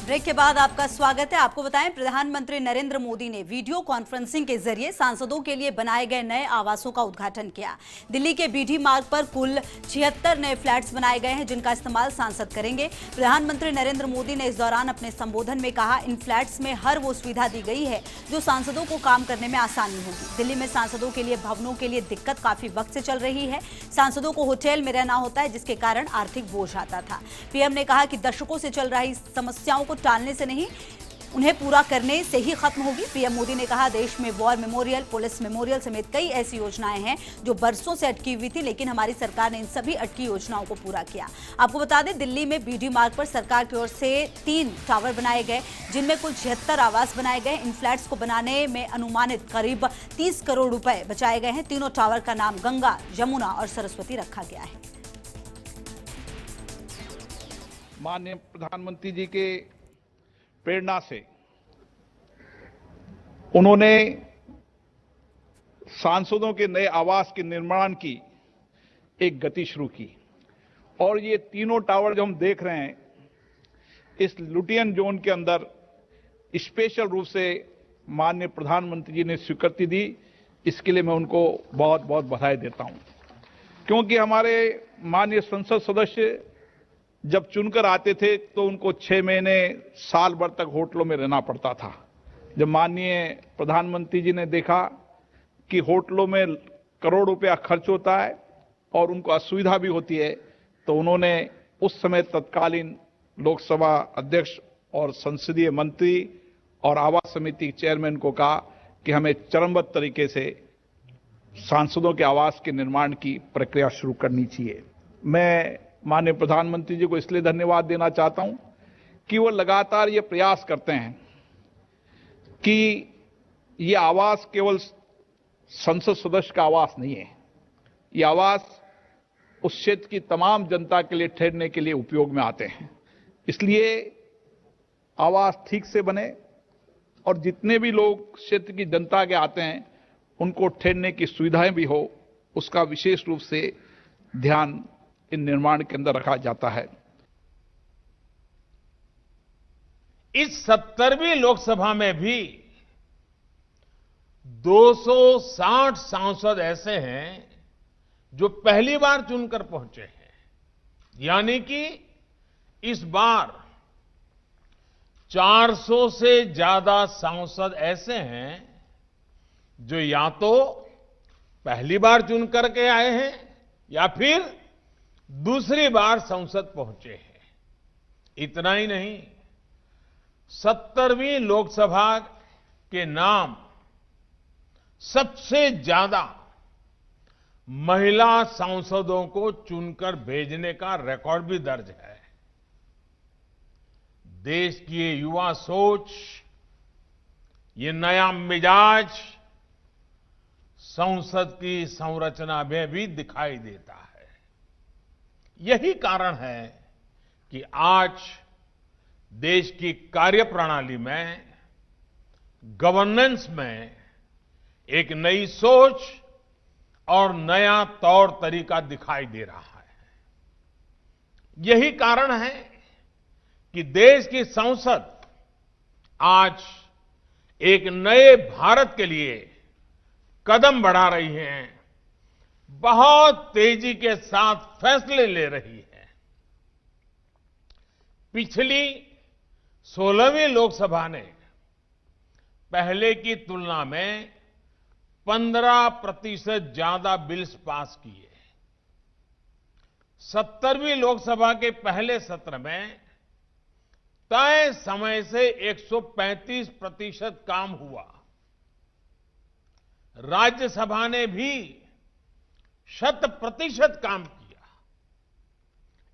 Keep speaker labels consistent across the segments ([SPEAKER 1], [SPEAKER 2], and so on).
[SPEAKER 1] Break के बाद आपका स्वागत है। आपको बताएं, प्रधानमंत्री नरेंद्र मोदी ने वीडियो कॉन्फ्रेंसिंग के जरिए सांसदों के लिए बनाए गए नए आवासों का उद्घाटन किया। दिल्ली के बीडी मार्ग पर कुल 76 नए फ्लैट्स बनाए गए हैं, जिनका इस्तेमाल सांसद करेंगे। प्रधानमंत्री नरेंद्र मोदी ने इस दौरान अपने संबोधन में कहा, इन फ्लैट्स में हर वो सुविधा दी गई है जो सांसदों को काम करने में आसानी होगी। दिल्ली में सांसदों के लिए भवनों के लिए दिक्कत काफी वक्त से चल रही है। सांसदों को होटल में रहना होता है, जिसके कारण आर्थिक बोझ आता था। पीएम ने कहा कि दशकों से चल रही समस्याओं को टालने से नहीं, उन्हें पूरा करने से ही खत्म होगी। पीएम मोदी ने कहा, देश में वॉर मेमोरियल, पुलिस मेमोरियल समेत कई ऐसी योजनाएं हैं जो बरसों से अटकी हुई थी, लेकिन हमारी सरकार ने इन सभी अटकी योजनाओं को पूरा किया। आपको बता दें, दिल्ली में बीडी मार्ग पर सरकार की ओर से 3 टावर बनाए गए, जिनमें कुल 76 आवास बनाए गए। इन फ्लैट्स को बनाने में अनुमानित करीब 30 करोड़ रुपए बचाए गए हैं। तीनों टावर का नाम गंगा, यमुना और सरस्वती रखा गया है।
[SPEAKER 2] माननीय प्रधानमंत्री जी के प्रेरणा से उन्होंने सांसदों के नए आवास के निर्माण की एक गति शुरू की और ये तीनों टावर जो हम देख रहे हैं, इस लुटियन जोन के अंदर स्पेशल रूप से माननीय प्रधानमंत्री जी ने स्वीकृति दी। इसके लिए मैं उनको बहुत बहुत बधाई देता हूं, क्योंकि हमारे माननीय संसद सदस्य जब चुनकर आते थे तो उनको 6 महीने साल भर तक होटलों में रहना पड़ता था। जब माननीय प्रधानमंत्री जी ने देखा कि होटलों में करोड़ रुपया खर्च होता है और उनको असुविधा भी होती है, तो उन्होंने उस समय तत्कालीन लोकसभा अध्यक्ष और संसदीय मंत्री और आवास समिति के चेयरमैन को कहा कि हमें चरणबद्ध तरीके से सांसदों के आवास के निर्माण की प्रक्रिया शुरू करनी चाहिए। मैं माननीय प्रधानमंत्री जी को इसलिए धन्यवाद देना चाहता हूं कि वो लगातार ये प्रयास करते हैं कि ये आवास केवल संसद सदस्य का आवास नहीं है, ये आवास उस क्षेत्र की तमाम जनता के लिए ठहरने के लिए उपयोग में आते हैं। इसलिए आवास ठीक से बने और जितने भी लोग क्षेत्र की जनता के आते हैं उनको ठहरने की सुविधाएं भी हो, उसका विशेष रूप से ध्यान इन निर्माण के अंदर रखा जाता है।
[SPEAKER 3] इस 70वीं लोकसभा में भी 260 सांसद ऐसे हैं जो पहली बार चुनकर पहुंचे हैं, यानी कि इस बार 400 से ज्यादा सांसद ऐसे हैं जो या तो पहली बार चुन करके आए हैं या फिर दूसरी बार संसद पहुंचे हैं। इतना ही नहीं, 70वीं लोकसभा के नाम सबसे ज्यादा महिला सांसदों को चुनकर भेजने का रिकॉर्ड भी दर्ज है। देश की ये युवा सोच, ये नया मिजाज संसद की संरचना में भी दिखाई देता है। यही कारण है कि आज देश की कार्यप्रणाली में, गवर्नेंस में एक नई सोच और नया तौर तरीका दिखाई दे रहा है। यही कारण है कि देश की संसद आज एक नए भारत के लिए कदम बढ़ा रही है, बहुत तेजी के साथ फैसले ले रही है। पिछली 16वीं लोकसभा ने पहले की तुलना में 15% ज्यादा बिल्स पास किए। 70वीं लोकसभा के पहले सत्र में तय समय से 135% काम हुआ। राज्यसभा ने भी 100% काम किया।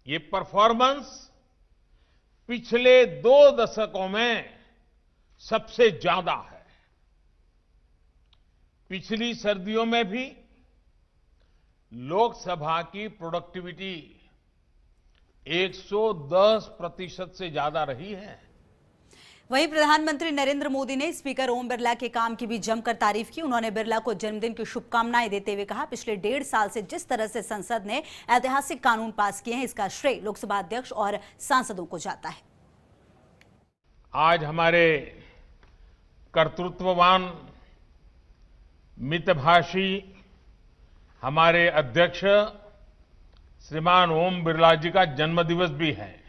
[SPEAKER 3] ये परफॉर्मेंस पिछले 2 दशकों में सबसे ज्यादा है। पिछली सर्दियों में भी लोकसभा की प्रोडक्टिविटी 110% से ज्यादा रही है।
[SPEAKER 1] वहीं प्रधानमंत्री नरेंद्र मोदी ने स्पीकर ओम बिरला के काम की भी जमकर तारीफ की। उन्होंने बिरला को जन्मदिन की शुभकामनाएं देते हुए कहा, पिछले 1.5 साल से जिस तरह से संसद ने ऐतिहासिक कानून पास किए हैं, इसका श्रेय लोकसभा अध्यक्ष और सांसदों को जाता है।
[SPEAKER 3] आज हमारे कर्तृत्ववान मितभाषी हमारे अध्यक्ष श्रीमान ओम बिरला जी का जन्मदिवस भी है।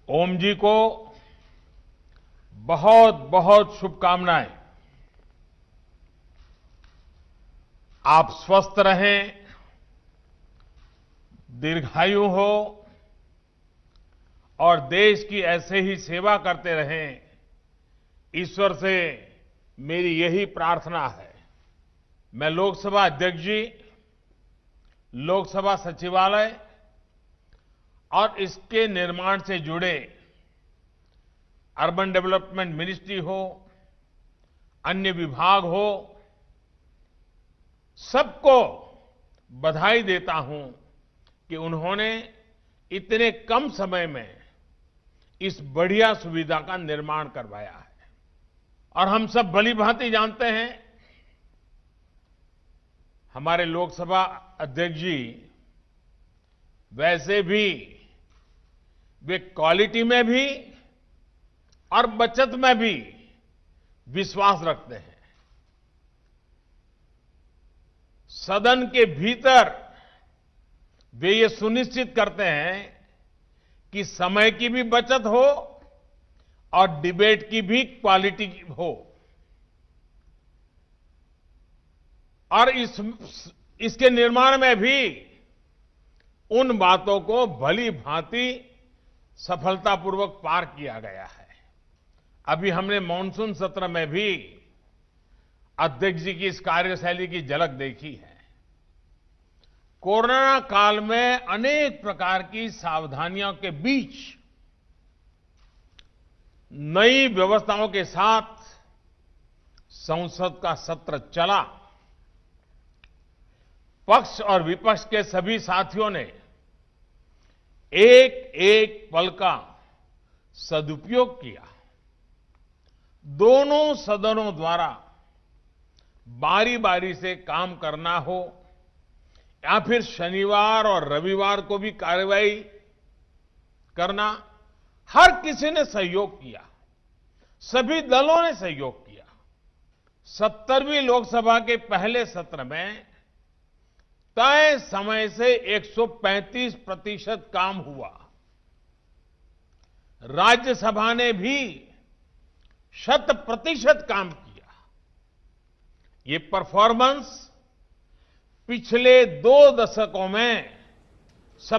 [SPEAKER 3] ओम जी को बहुत बहुत शुभकामनाएं। आप स्वस्थ रहें, दीर्घायु हो और देश की ऐसे ही सेवा करते रहें, ईश्वर से मेरी यही प्रार्थना है। मैं लोकसभा अध्यक्ष जी, लोकसभा सचिवालय और इसके निर्माण से जुड़े अर्बन डेवलपमेंट मिनिस्ट्री हो, अन्य विभाग हो, सबको बधाई देता हूं कि उन्होंने इतने कम समय में इस बढ़िया सुविधा का निर्माण करवाया है। और हम सब भली-भांति जानते हैं, हमारे लोकसभा अध्यक्ष जी वैसे भी वे क्वालिटी में भी और बचत में भी विश्वास रखते हैं। सदन के भीतर वे ये सुनिश्चित करते हैं कि समय की भी बचत हो और डिबेट की भी क्वालिटी हो। और इसके निर्माण में भी उन बातों को भली भांति सफलतापूर्वक पार किया गया है। अभी हमने मॉनसून सत्र में भी अध्यक्ष जी की इस कार्यशैली की झलक देखी है। कोरोना काल में अनेक प्रकार की सावधानियों के बीच नई व्यवस्थाओं के साथ संसद का सत्र चला। पक्ष और विपक्ष के सभी साथियों ने एक एक पल का सदुपयोग किया। दोनों सदनों द्वारा बारी बारी से काम करना हो या फिर शनिवार और रविवार को भी कार्यवाही करना, हर किसी ने सहयोग किया, सभी दलों ने सहयोग किया। 70वीं लोकसभा के पहले सत्र में तय समय से 135% काम हुआ। राज्यसभा ने भी 100% काम किया। ये परफॉर्मेंस पिछले 2 दशकों में सब